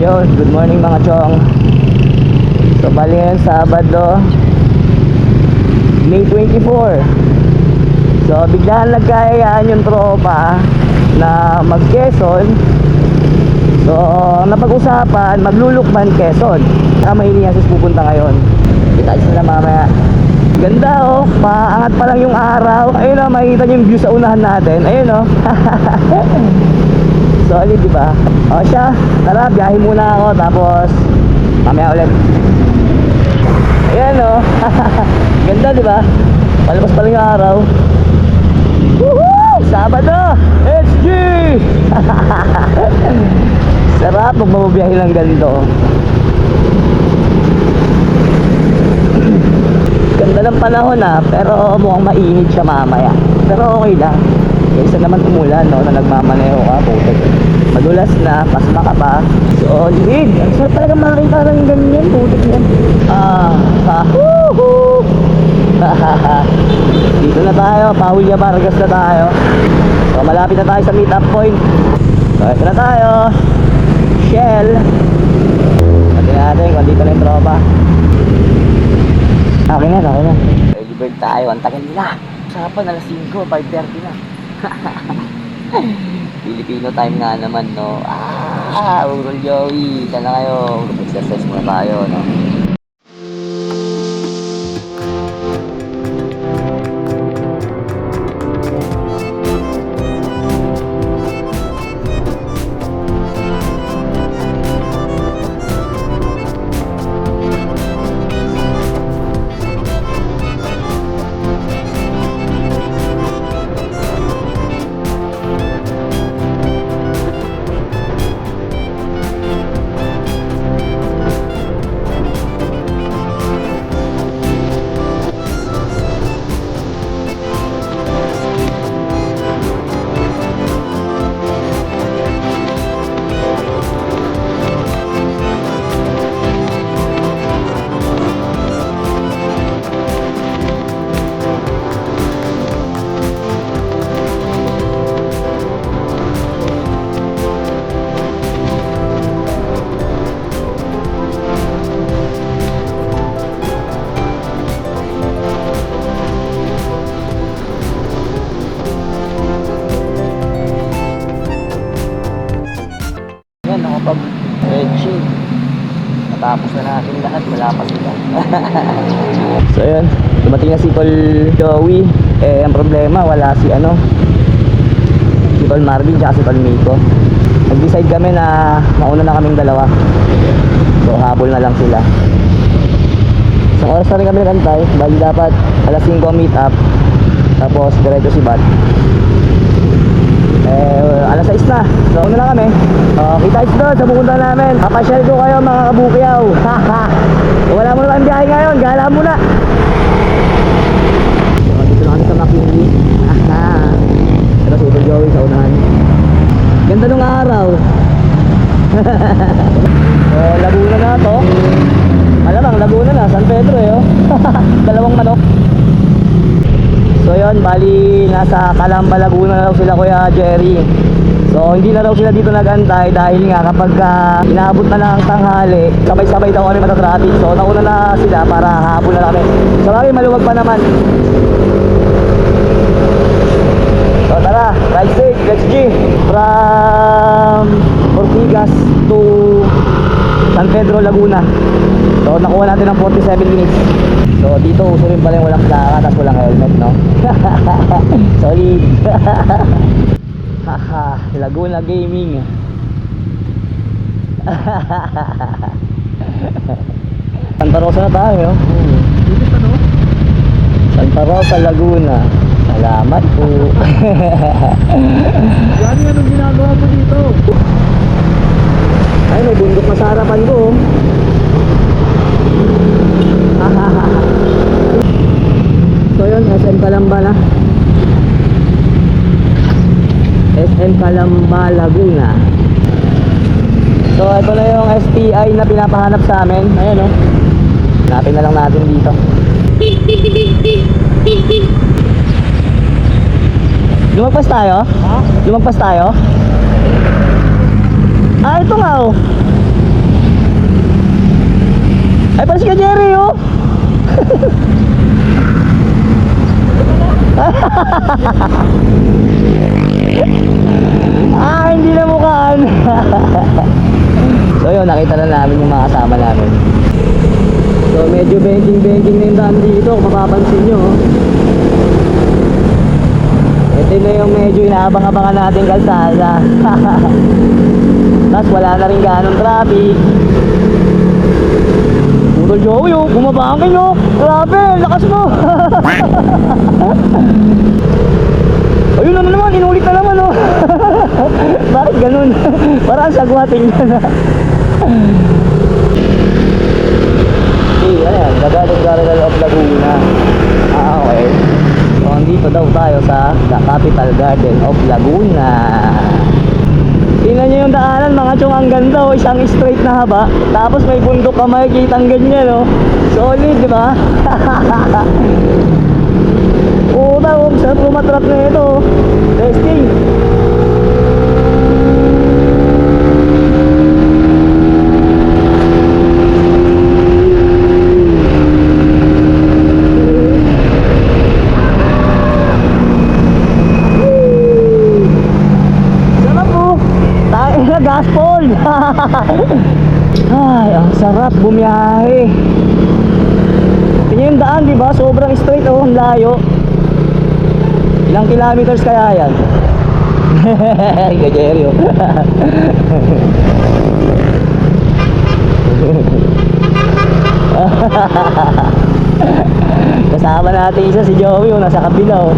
Ayun, good morning mga chong. So bali ngayon Sabado, May 24. So biglaan nagkayayaan yung tropa na mag-Quezon. So napag-usapan maglulukman Quezon. Mahilingan sis pupunta ngayon. Kita sila mamaya. Ganda oh, paangat pa lang yung araw. Ayun oh, makikita niyo yung view sa unahan natin. Ayun oh. Solid diba? O siya, tara biyahe muna ako tapos mamaya ulit. Ayan oh. Ganda diba? Palabas pa lang yung araw. Woohoo! Sabado! HG! Sarap pag mababiyahe ng ganito. Ganda ng panahon pero mukhang mainit siya mamaya. Pero okay lang. Kaysa naman umulan na nagmamaneho ka, putik. Madulas na, pasma ka pa. Solid! Ang sarap talaga makita ng ganyan, putik yan. Woohoo! Dito na tayo, Pahulia Vargas na tayo. So malapit na tayo sa meet up point. So ito na tayo. Shell. Pati natin kung dito na yung tropa. Okay na. Early bird tayo, antakin nila. Usapan, alas 5, 5:30 na. Filipino time nga naman, no? Urol Joey, saan na kayo? Exercise muna tayo, no? Reggie, natapos na natin lahat, wala pa sila. So yun, dumating na si Tol Joey. Ang problema, wala si si Tol Marvin tsaka si Tol Miko. Nag-decide kami na mauna na kaming dalawa. So habol na lang sila. Isang oras na rin kami nagantay. Bali dapat alas 5 meet up. Tapos diretso si Bat. Alas 6 na. So una na kami. Kita-kits doon sa pupunta namin. Papasyal ko kayo mga kabukyaw. Wala mo naman biyahe ngayon. Gala muna. So dito na kami sa McKinley. Pero si Ito Joey sa unahan. Ganda nung araw. So Laguna na to. Malamang Laguna na. San Pedro Dalawang manok. So yun, bali nasa Calamba, Laguna na raw sila Kuya Jerry. So hindi na raw sila dito nag-antay dahil nga kapag inaabot na ng tanghali, sabay-sabay daw kami matatraffic. So nauna na sila para hapon na kami. So kami maluwag pa naman. So tara, ride safe, let's G. From Ortigas to San Pedro, Laguna. So nakuha natin ng 47 minutes. So dito uso rin pala yung walang plaka tapos walang helmet, no? Solid. Haha, Laguna Gaming. Santa Rosa na tayo. Santa Rosa, Laguna. Salamat po. Yan anong ginagawa mo dito? Ay, may bundok na sa harapan ko. So yun, SM Calamba na. SM Calamba, Laguna. So ito na yung STI na pinapahanap sa amin. Ayan o. Hanapin na lang natin dito. Lumagpas tayo? Ha? Lumagpas tayo? Ah, ito nga oh. Ay, pala si Jerry, oh. Hindi na mukhaan. So yun, nakita na namin yung mga kasama namin. So medyo banking-banking na yung daan dito, kung mapapansin nyo, oh. Ito na yung medyo inaabang-abangan natin kalsada. Tapos wala na rin ganong traffic. Puro Joey, oh, bumabangin, oh. Grabe, lakas mo. Ayun na naman, inulit na naman, oh. Bakit ganun? Parang sagwatin niya na. Okay, ano yan? Tagalog Garden of Laguna. Okay. So, andito daw tayo sa The Capital Garden of Laguna. Tingnan nyo yung daanan, mga chong, ang ganda, oh. Isang straight na haba. Tapos may bundok ka makikita ang ganyan, oh. Solid, di ba? Oo daw, sarap lumatrap na ito. Testing. Sarap po. Tayo na gaspol. Ay, ang sarap bumiyahe. Tingnan yung daan, di ba? Sobrang straight, oh, ang layo. Ilang kilometers kaya yan? Gajerio. Kasama natin isa si Joey, oh, nasa kabila, oh.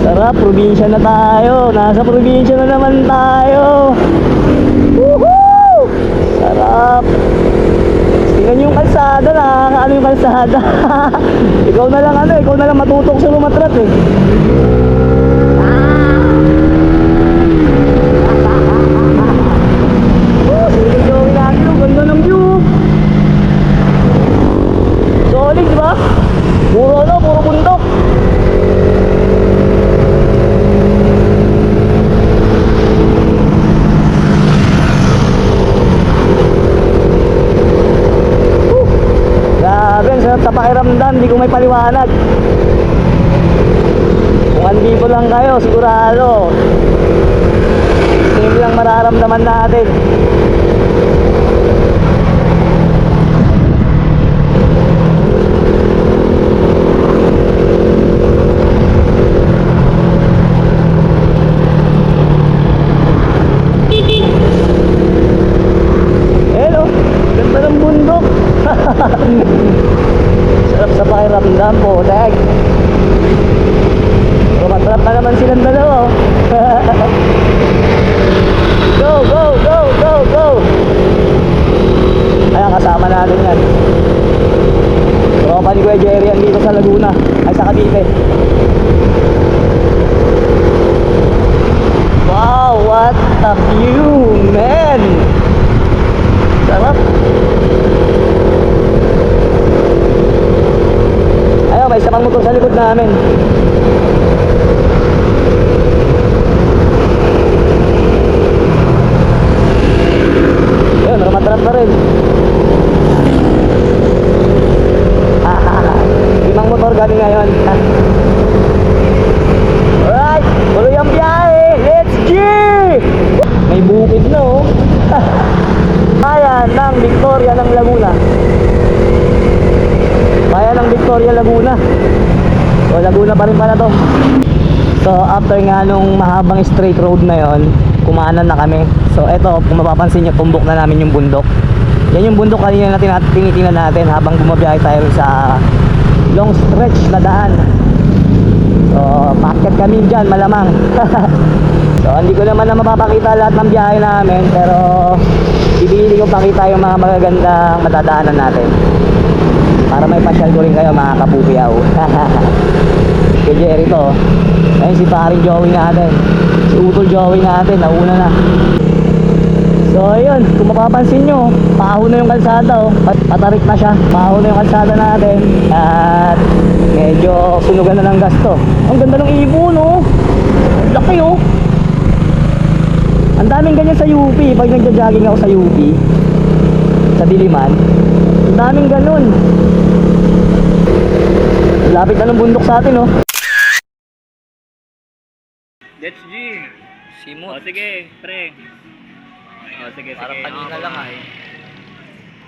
Sarap, probinsya na tayo. Nasa probinsya na naman tayo. Woohoo! Sarap. Tingnan yung kalsada, nakakaano yung kalsada. Ikaw na lang matutok sa lumatrat, eh. Sige, Joey natin, ang ganda ng view. Solid, di ba? Puro bundok. Grabe, ang sarap sa pakiramdam, hindi ko may paliwanag. Kung andito lang kayo, sigurado same lang mararamdaman natin. Hello, ganda ng bundok. Sarap sa pakiramdam po, dahil rumatrap na naman silang dalawa, oh. Go, go, go, go, go. Ayan, kasama natin yan. Tropa ni Kuya Jerry yan dito sa Laguna, ay sa Cavite. Wow, what a view, man. Sarap. Ayun, may isa pang motor sa likod namin. Ayun, rumatrap na rin. Limang motor kami ngayon. Alright, tuloy ang biyahe. Let's go! May bukid na, oh. Bayan ng Victoria ng Laguna. Bayan ng Victoria, Laguna. So Laguna pa rin pala to. So after nga nung mahabang straight road na yon, kumanan na kami. So eto, kung mapapansin nyo, tumbok na namin yung bundok. Yan yung bundok kanina natin tinitingnan natin habang bumabiyahe tayo sa long stretch na daan. So paakyat kami dyan, malamang. So hindi ko naman na mapapakita lahat ng biyahe namin, pero ibili ko pakita yung mga magagandang matadaanan natin para may pasyal ko rin kayo, mga kapupiyaw. Kay Jerry to. Ayun si paring Joey natin, si Utol Joey natin, nauna na. So ayun, kung mapapansin nyo, paho na yung kalsada, oh. Patarik na siya, paho na yung kalsada natin. At medyo sunugan na ng gasto. Ang ganda ng ibon, oh. Ang laki, oh. Ang daming ganyan sa UP pag nagja-jogging ako sa UP. sa Diliman. Ang daming ganun. Lapit na ng bundok sa atin, oh. Let's G. Simot. O sige, pre. O sige, Parang sige. kanina Ako lang, kumain.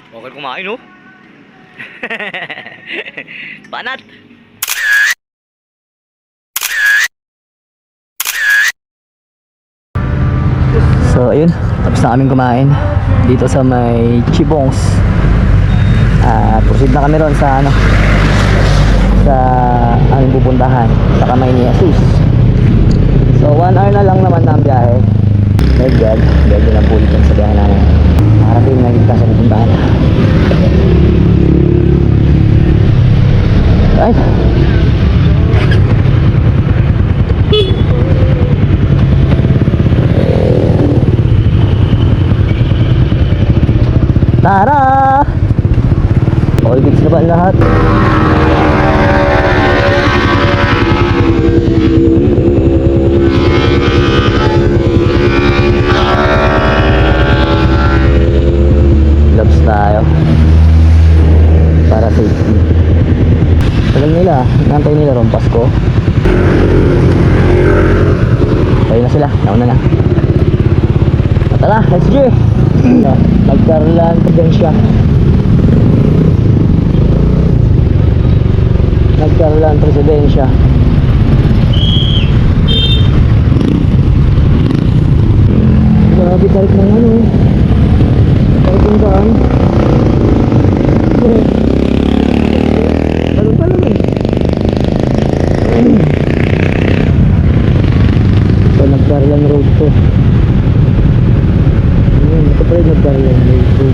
Okay kumain, oh. Banat. So ayun, tapos na kaming kumain dito sa may Chibongs. Proceed na kami ron sa ano, sa aming pupuntahan sa kamay ni Jesus. So 1 hour na lang naman na ang biyahe. My God, medyo lang po ulit sa biyahe namin. Nakarating na dito sa pupuntahan. Ay! Tara! All goods na ba ang lahat? Gloves tayo para safety. Tagal nila, nantay nila ron Pasko. Ayun na sila, nauna na. Tara, let's go! Nagkarlan din siya. Nagkarlan presidensya. Grabe tarik ng ano. Tarik ng daan. Ganun pa lang eh. So nagkarlan road to. Ito pa rin nagkarlan road to.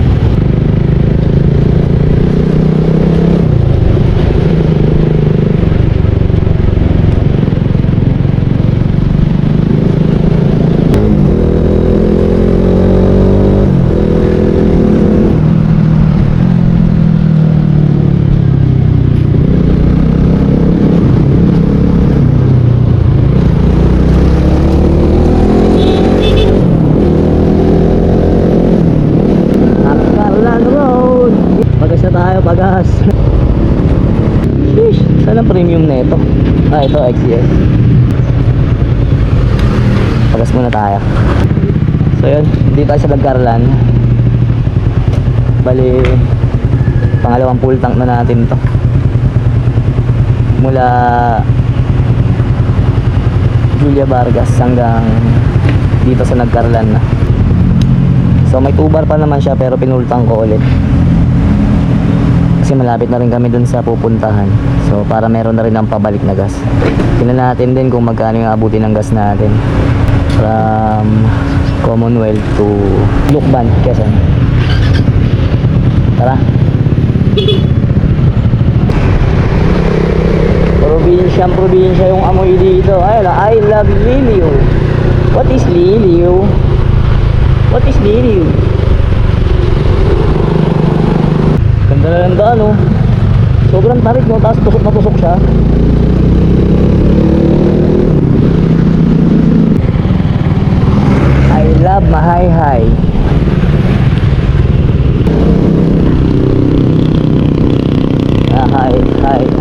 Pagas. Sheesh, saan ang premium na ito? Ito XCS. Pagas muna tayo. So yun, dito tayo sa Lagcarlan. Bali, pangalawang full tank na natin to. Mula Julia Vargas hanggang dito sa Lagcarlan na. So may 2 bar pa naman siya pero pinultang ko ulit. Kasi malapit na rin kami dun sa pupuntahan. So para meron na rin ang pabalik na gas. Tingnan natin din kung magkano yung abutin ng gas natin from Commonwealth to Lukban, Quezon. Tara. Probinsya yung amoy dito. I love Liliw. What is Liliw? What is Liliw? Ganda na lang daan, oh. Sobrang tarik, no? Tapos tusok na tusok siya. I love Mahayhay. Hi.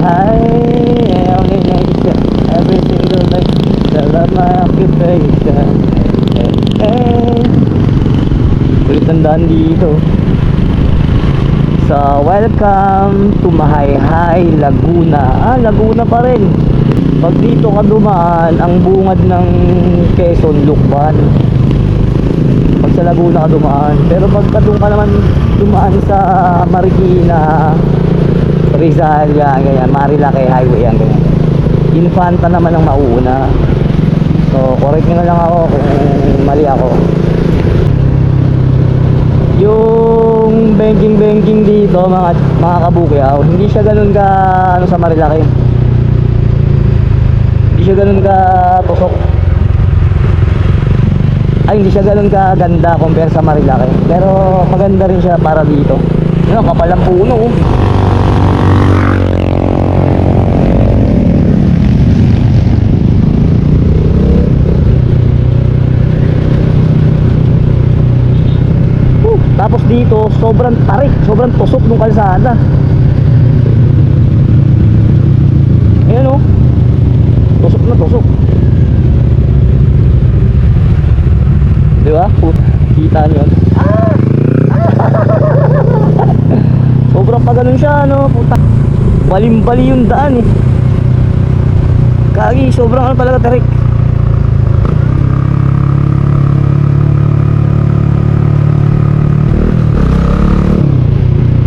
I only make it every single night. I love my occupation. Hey. Kulit ang daan dito. So, welcome to Mahayhay, Laguna. Laguna pa rin. Pag dito ka dumaan, ang bungad ng Quezon, Lukban. Pag sa Laguna ka dumaan. Pero pagka doon ka naman dumaan sa Marikina, Rizal, yan, ganyan. Marilake Highway, yan, ganyan. Infanta naman ang mauuna. So, correct nyo na lang ako kung mali ako. Yung banking dito mga kabukyaw, hindi siya ganun ka ano sa Marilaki. Hindi siya ganun ka tusok. Hindi siya ganun ka ganda compare sa Marilaki. Pero maganda rin siya para dito. Yun, kapal ang puno. Tapos dito, sobrang tarik, sobrang tusok ng kalsada. Ayan oh, tusok na tusok. Di ba? Kita nyo yun. Sobrang pa ganun siya, ano, puta. Balim-bali yung daan eh. Kagi, sobrang ano talaga tarik.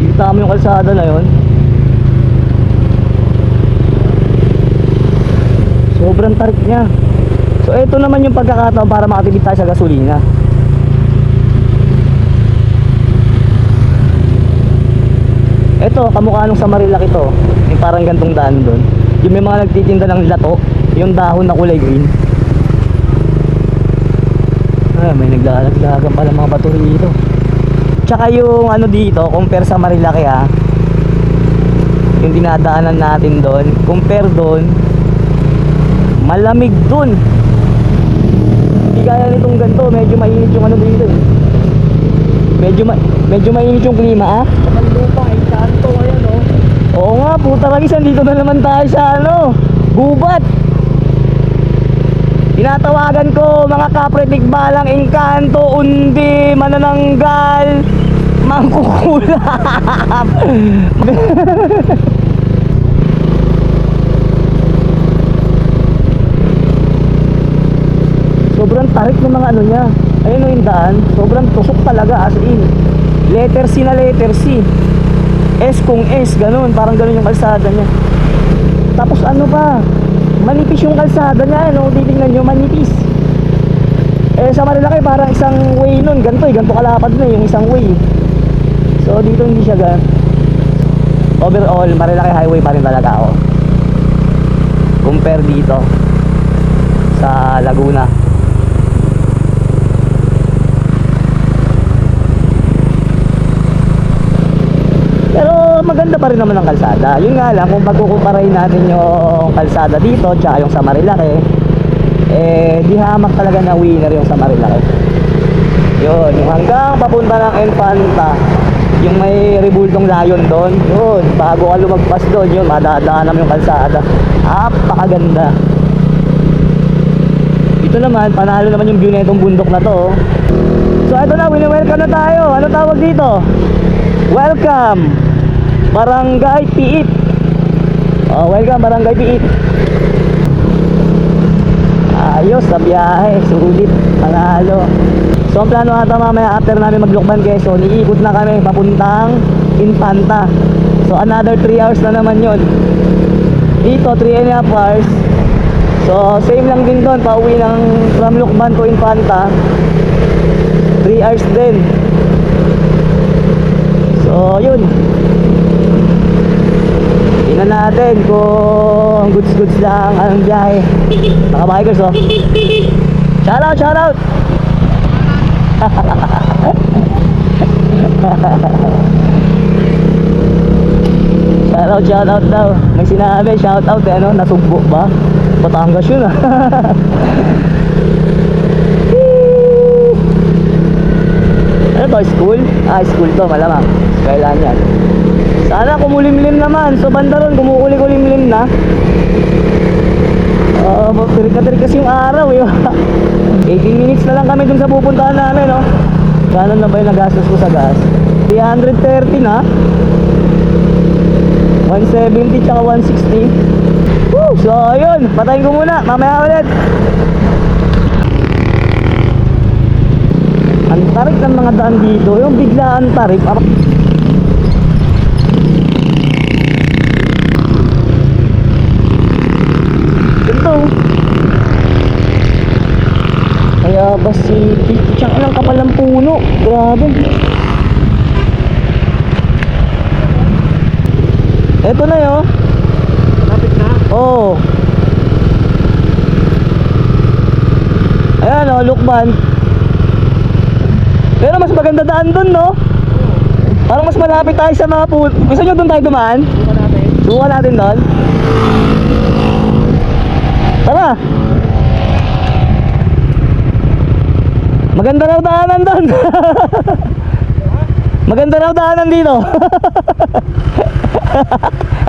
Kita mo yung kalsada na yun. Sobrang tarik niya. So ito naman yung pagkakataon para makatipid tayo sa gasolina. Ito, kamukha nung sa Marilac ito. Yung parang gantong daan doon. Yung may mga nagtitinda ng lato, yung dahon na kulay green. Ay, may naglalaglagan pala mga bato rito. Tsaka yung ano dito, compare sa Marilac yung dinadaanan natin doon, compare doon, malamig doon. Hindi kaya nitong ganito, medyo mainit yung ano dito eh. Medyo mainit yung klima ah. Lupa, ay kanto ngayon, oh. Oo nga, puta kagisan, dito na naman tayo sa ano, gubat. Tinatawagan ko mga kapretik balang engkanto, undi, manananggal, mangkukulap. Sobrang tarik ng mga ano niya. Ayun o yung daan, sobrang tusok talaga as in. Letter C na letter C. S kung S, ganun, parang ganun yung kalsada niya. Tapos ano pa, manipis yung kalsada niya, ano, titingnan nyo, manipis. Eh sa Marilaki parang isang way nun, ganito kalapad na yung isang way. So dito hindi siya gan. Overall, Marilaki highway pa rin talaga ako. Compare dito sa Laguna. Pero maganda pa rin naman ang kalsada. Yun nga lang, kung pagkukumparahin natin yung kalsada dito tsaka yung sa Marilaki, eh di hamak talaga na winner yung sa Marilaki. Yun, yung hanggang papunta ng Infanta, yung may rebuldong layon doon, yun, bago ka lumagpas doon, yun, madadaanan mo yung kalsada. Napakaganda. Ito naman, panalo naman yung view na itong bundok na to. So ito na, wini-welcome na tayo. Ano tawag dito? Welcome Barangay Piit. Welcome Barangay Piit. Ayos sa biyahe, sulit, panalo. So ang plano ata mamaya after namin maglukban Quezon, iikot na kami papuntang Infanta. So another 3 hours na naman yon. Dito 3.5 hours. So same lang din doon, pauwi ng from Lukban to Infanta, 3 hours din. So yun, tingnan natin kung goods lang ang biyahe. Mga bikers oh, shoutout shoutout. Shoutout daw. May sinabi shoutout eh, ano, nasugbo ba? Batangas yun ah. Ano to, school? School to, malamang. Kailan yan. Sana kumulimlim naman. So banda ron, kumukulim-lim na. Tirik kasi yung araw eh. 18 minutes na lang kami dun sa pupuntahan namin, no? Kano na ba yung nagastos ko sa gas? 330 na. 170 tsaka 160. Woo! So yun, patayin ko muna. Mamaya ulit. Ang tarik ng mga daan dito, yung biglaan tarik. Ito. Kaya ba si tsaka lang kapal ng puno. Grabe. Ito na yun. Lapit na? Oo. Ayan o, Lukban. Pero mas maganda daan dun, no? Parang mas malapit tayo sa mga pool. Gusto nyo dun tayo dumaan? Subukan natin doon. Tara. Maganda raw daanan doon. Maganda raw daanan dito.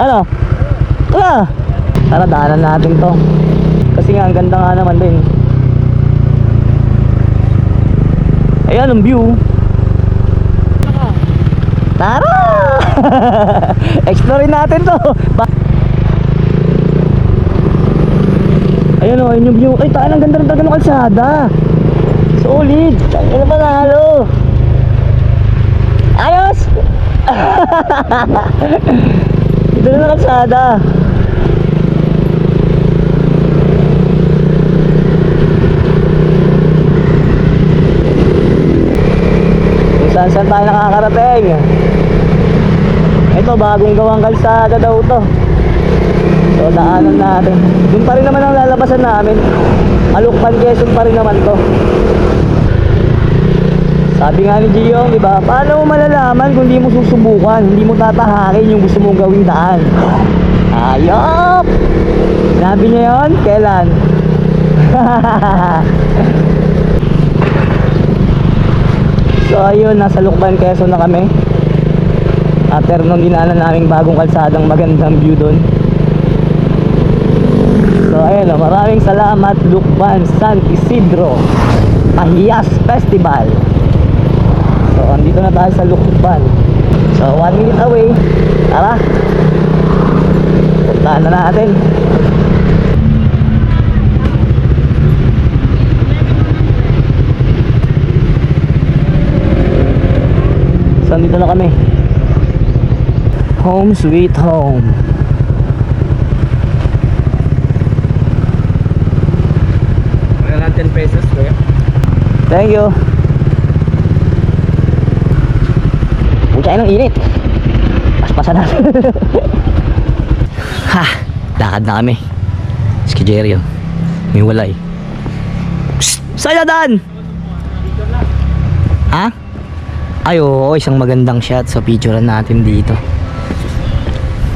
Ano? Wala. Tara, daanan natin to. Kasi nga, ang ganda nga naman din. Ayan ang view. Tara! Explore natin to. Ayun o, ayun yung view. Ay, taan, ang ganda rin talaga ng kalsada. Solid. Ano na panalo? Ayos! Ito na ng kalsada. Kung saan tayo nakakarating. Ito, bagong gawang kalsada daw to. So, daanan natin. Doon pa rin naman ang lalabasan namin. Alukban, Quezon pa rin naman to. Sabi nga ni Gio, di ba? Paano mo malalaman kung hindi mo susubukan? Hindi mo tatahakin yung gusto mong gawing daan. Ayop! Sinabi niya yun? Kailan? So, ayun. Nasa Lukban, Quezon na kami. After nung dinaanan naming bagong kalsadang magandang view doon. So ayun o, maraming salamat Lukban San Isidro Pahiyas Festival. So andito na tayo sa Lukban. So 1 minute away. Tara, puntaan na natin. So andito na kami. Home sweet home. Wala lang 10 pesos kuya. Thank you. Pucha ng init. Paspasan natin. Ha, lakad na kami. Skijerio. May walay. Psst, saan Dan? Ha? Ay oo, isang magandang shot. So picturean natin dito.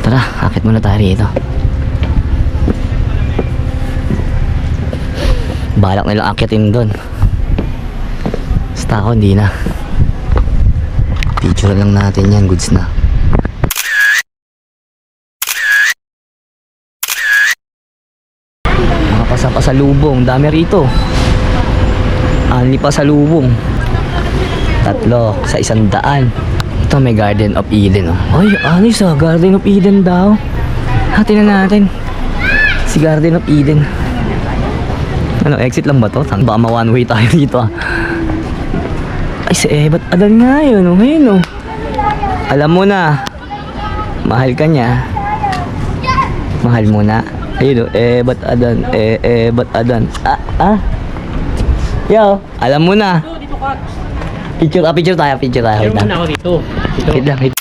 Tara, akit muna tayo rito. Balak nilang akitin doon. Basta ako, hindi na. Picture lang natin yan, goods na. Mga pasapasalubong, dami rito. Anli pa sa lubong. 3 sa 100. Ito may Garden of Eden oh. Ay, anis ah, Garden of Eden daw. Hatin na natin si Garden of Eden. Ano, exit lang ba to? Baka ma one way tayo dito ah. Ay, si Ebat Adan nga yun oh. Ayun oh. Alam mo na, mahal ka niya. Mahal mo na. Ayun oh, Ebat Adan. Ebat Adan. Yo, alam mo na. Dito ka. Picture tayo. Wait Share lang. muna ako dito. Wait lang.